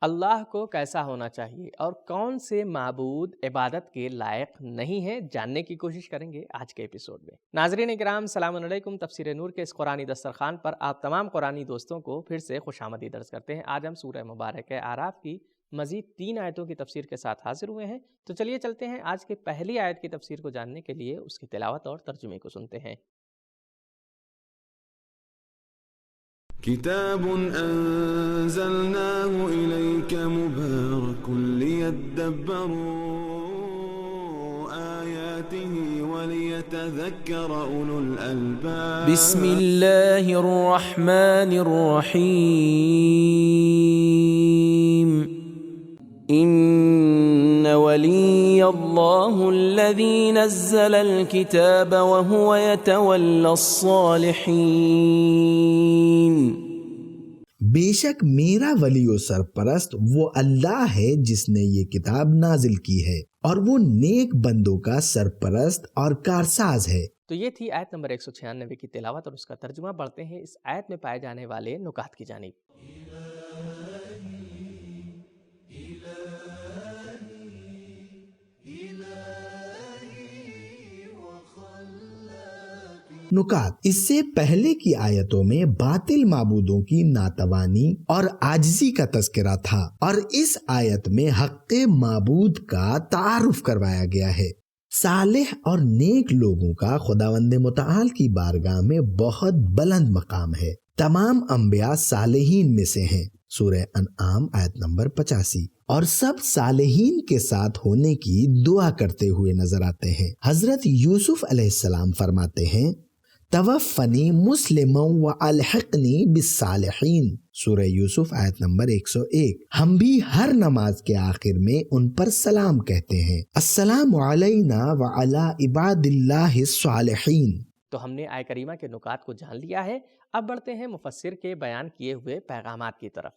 اللہ کو کیسا ہونا چاہیے اور کون سے معبود عبادت کے لائق نہیں ہیں، جاننے کی کوشش کریں گے آج کے ایپیسوڈ میں۔ ناظرین کرام، سلام علیکم۔ تفسیر نور کے اس قرآنی دسترخوان پر آپ تمام قرآنی دوستوں کو پھر سے خوش آمدید عرض کرتے ہیں۔ آج ہم سورہ مبارک اعراف کی مزید 3 آیتوں کی تفسیر کے ساتھ حاضر ہوئے ہیں، تو چلیے چلتے ہیں آج کی پہلی آیت کی تفسیر کو جاننے کے لیے اس کی تلاوت اور ترجمے کو سنتے ہیں۔ كتاب أنزلناه إليك مبارك ليدبروا آياته وليتذكر أولو الألباب بسم الله الرحمن الرحيم إن ولي الله الذي نزل الكتاب وهو يتولى الصالحين بے شک میرا ولی و سرپرست وہ اللہ ہے جس نے یہ کتاب نازل کی ہے اور وہ نیک بندوں کا سرپرست اور کارساز ہے۔ تو یہ تھی آیت نمبر 196 کی تلاوت اور اس کا ترجمہ۔ بڑھتے ہیں اس آیت میں پائے جانے والے نکات کی جانب۔ نکات: اس سے پہلے کی آیتوں میں باطل معبودوں کی ناتوانی اور عاجزی کا تذکرہ تھا، اور اس آیت میں حق معبود کا تعارف کروایا گیا ہے۔ صالح اور نیک لوگوں کا خداوند متعال کی بارگاہ میں بہت بلند مقام ہے۔ تمام انبیاء صالحین میں سے ہیں، سورہ انعام آیت نمبر 85، اور سب صالحین کے ساتھ ہونے کی دعا کرتے ہوئے نظر آتے ہیں۔ حضرت یوسف علیہ السلام فرماتے ہیں، توفنی مسلما والحقنی بالصالحین، سورہ یوسف آیت نمبر 101۔ ہم بھی ہر نماز کے آخر میں ان پر سلام کہتے ہیں، السلام علینا وعلی عباد اللہ الصالحین۔ تو ہم نے آیہ کریمہ کے نکات کو جان لیا ہے، اب بڑھتے ہیں مفسر کے بیان کیے ہوئے پیغامات کی طرف۔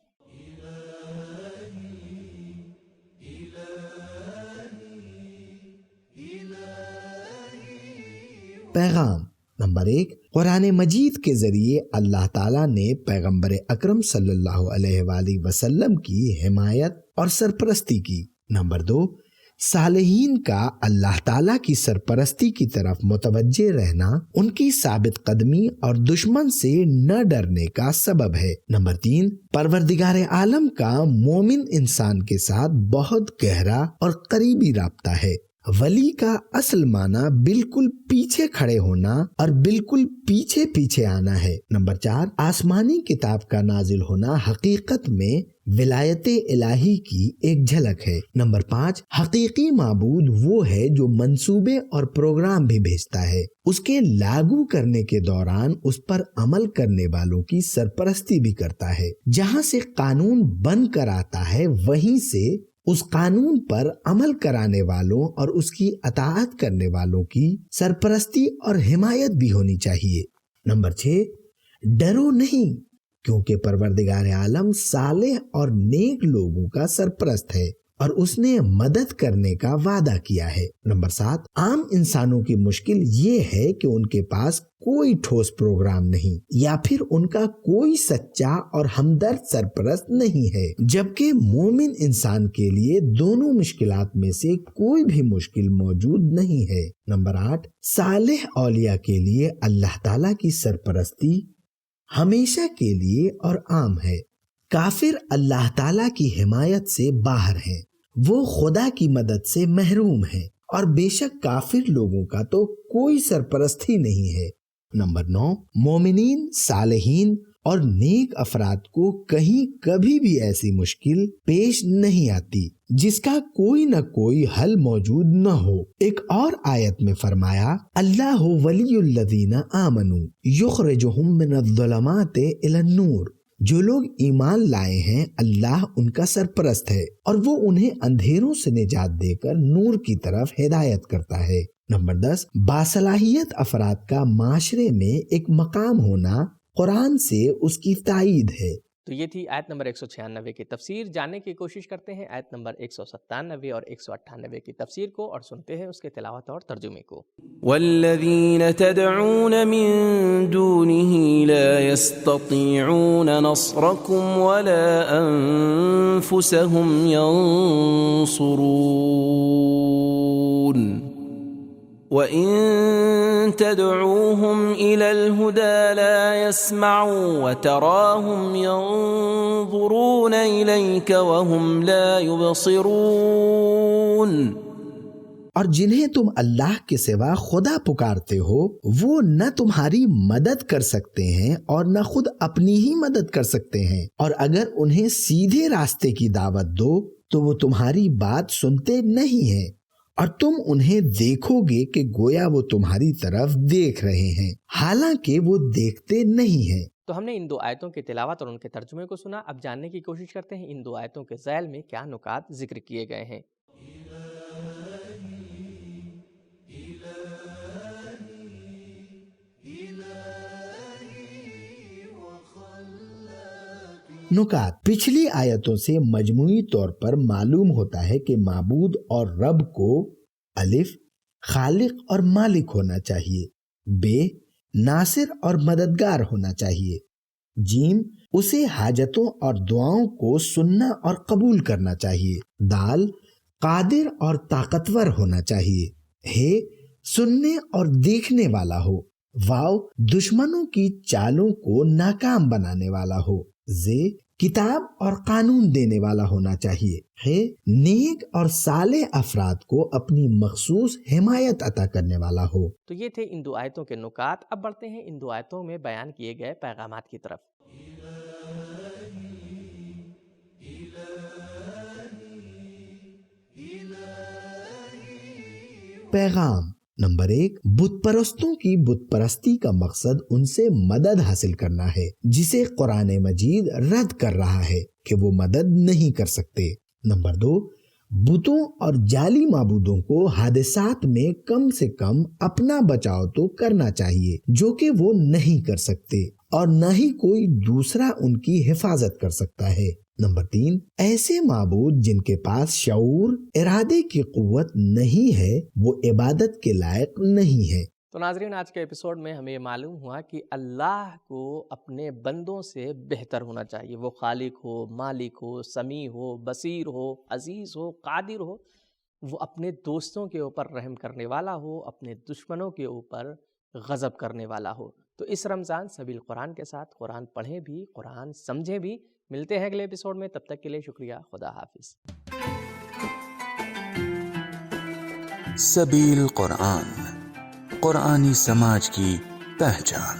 پیغام نمبر 1، قرآن مجید کے ذریعے اللہ تعالیٰ نے پیغمبر اکرم صلی اللہ علیہ وآلہ وسلم کی حمایت اور سرپرستی کی۔ نمبر 2، صالحین کا اللہ تعالیٰ کی سرپرستی کی طرف متوجہ رہنا ان کی ثابت قدمی اور دشمن سے نہ ڈرنے کا سبب ہے۔ نمبر 3، پروردگار عالم کا مومن انسان کے ساتھ بہت گہرا اور قریبی رابطہ ہے۔ ولی کا اصل معنی بالکل پیچھے کھڑے ہونا اور بالکل پیچھے پیچھے آنا ہے۔ نمبر 4، آسمانی کتاب کا نازل ہونا حقیقت میں ولایت الہی کی ایک جھلک ہے۔ نمبر 5، حقیقی معبود وہ ہے جو منصوبے اور پروگرام بھی بھیجتا ہے، اس کے لاگو کرنے کے دوران اس پر عمل کرنے والوں کی سرپرستی بھی کرتا ہے۔ جہاں سے قانون بن کر آتا ہے وہیں سے اس قانون پر عمل کرانے والوں اور اس کی اطاعت کرنے والوں کی سرپرستی اور حمایت بھی ہونی چاہیے۔ نمبر 6، ڈرو نہیں، کیونکہ پروردگار عالم صالح اور نیک لوگوں کا سرپرست ہے اور اس نے مدد کرنے کا وعدہ کیا ہے۔ نمبر 7، عام انسانوں کی مشکل یہ ہے کہ ان کے پاس کوئی ٹھوس پروگرام نہیں یا پھر ان کا کوئی سچا اور ہمدرد سرپرست نہیں ہے، جبکہ مومن انسان کے لیے دونوں مشکلات میں سے کوئی بھی مشکل موجود نہیں ہے۔ نمبر 8، صالح اولیاء کے لیے اللہ تعالیٰ کی سرپرستی ہمیشہ کے لیے اور عام ہے۔ کافر اللہ تعالیٰ کی حمایت سے باہر ہیں، وہ خدا کی مدد سے محروم ہیں، اور بے شک کافر لوگوں کا تو کوئی سرپرست ہی نہیں ہے۔ نمبر 9، مومنین، صالحین اور نیک افراد کو کہیں کبھی بھی ایسی مشکل پیش نہیں آتی جس کا کوئی نہ کوئی حل موجود نہ ہو۔ ایک اور آیت میں فرمایا، اللہ ولی الذین آمنوا یخرجہم من الظلمات الی النور، جو لوگ ایمان لائے ہیں اللہ ان کا سرپرست ہے اور وہ انہیں اندھیروں سے نجات دے کر نور کی طرف ہدایت کرتا ہے۔ نمبر 10، باصلاحیت افراد کا معاشرے میں ایک مقام ہونا قرآن سے اس کی تائید ہے۔ تو یہ تھی آیت نمبر 196 کی تفسیر. جاننے کی کوشش کرتے ہیں آیت نمبر 197 اور 198 کی تفسیر کو اور سنتے ہیں اس کے تلاوت اور ترجمے کو. والذین تدعون من دونه لا يستطيعون نصركم ولا انفسهم ينصرون وَإِن تَدْعُوهُمْ إِلَى الْهُدَى لَا يَسْمَعُوا وَتَرَاهُمْ يَنظُرُونَ إِلَيْكَ وَهُمْ لَا يُبْصِرُونَ. اور جنہیں تم اللہ کے سوا خدا پکارتے ہو وہ نہ تمہاری مدد کر سکتے ہیں اور نہ خود اپنی ہی مدد کر سکتے ہیں، اور اگر انہیں سیدھے راستے کی دعوت دو تو وہ تمہاری بات سنتے نہیں ہیں، اور تم انہیں دیکھو گے کہ گویا وہ تمہاری طرف دیکھ رہے ہیں حالانکہ وہ دیکھتے نہیں ہیں. تو ہم نے ان 2 آیتوں کی تلاوت اور ان کے ترجمے کو سنا. اب جاننے کی کوشش کرتے ہیں ان 2 آیتوں کے ذیل میں کیا نکات ذکر کیے گئے ہیں. نکات. پچھلی آیتوں سے مجموعی طور پر معلوم ہوتا ہے کہ معبود اور رب کو الف خالق اور مالک ہونا چاہیے، بے ناصر اور مددگار ہونا چاہیے، جیم اسے حاجتوں اور دعاؤں کو سننا اور قبول کرنا چاہیے، دال قادر اور طاقتور ہونا چاہیے، ہے سننے اور دیکھنے والا ہو، واو دشمنوں کی چالوں کو ناکام بنانے والا ہو، زے کتاب اور قانون دینے والا ہونا چاہیے، ہے نیک اور صالح افراد کو اپنی مخصوص حمایت عطا کرنے والا ہو. تو یہ تھے ان 2 آیتوں کے نکات. اب بڑھتے ہیں ان 2 آیتوں میں بیان کیے گئے پیغامات کی طرف. پیغام نمبر 1، بت پرستوں کی بت پرستی کا مقصد ان سے مدد حاصل کرنا ہے جسے قرآن مجید رد کر رہا ہے کہ وہ مدد نہیں کر سکتے. نمبر 2، بتوں اور جعلی معبودوں کو حادثات میں کم سے کم اپنا بچاؤ تو کرنا چاہیے جو کہ وہ نہیں کر سکتے اور نہ ہی کوئی دوسرا ان کی حفاظت کر سکتا ہے. نمبر 3، ایسے معبود جن کے پاس شعور ارادے کی قوت نہیں ہے وہ عبادت کے لائق نہیں ہے. تو ناظرین آج کے ایپیسوڈ میں ہمیں معلوم ہوا کہ اللہ کو اپنے بندوں سے بہتر ہونا چاہیے. وہ خالق ہو، مالک ہو، سمیع ہو، بصیر ہو، عزیز ہو، قادر ہو. وہ اپنے دوستوں کے اوپر رحم کرنے والا ہو، اپنے دشمنوں کے اوپر غضب کرنے والا ہو. تو اس رمضان سبیل قرآن کے ساتھ قرآن پڑھیں بھی، قرآن سمجھیں بھی. ملتے ہیں اگلے ایپیسوڈ میں، تب تک کے لیے شکریہ. خدا حافظ. سبیل قرآن، قرآنی سماج کی پہچان.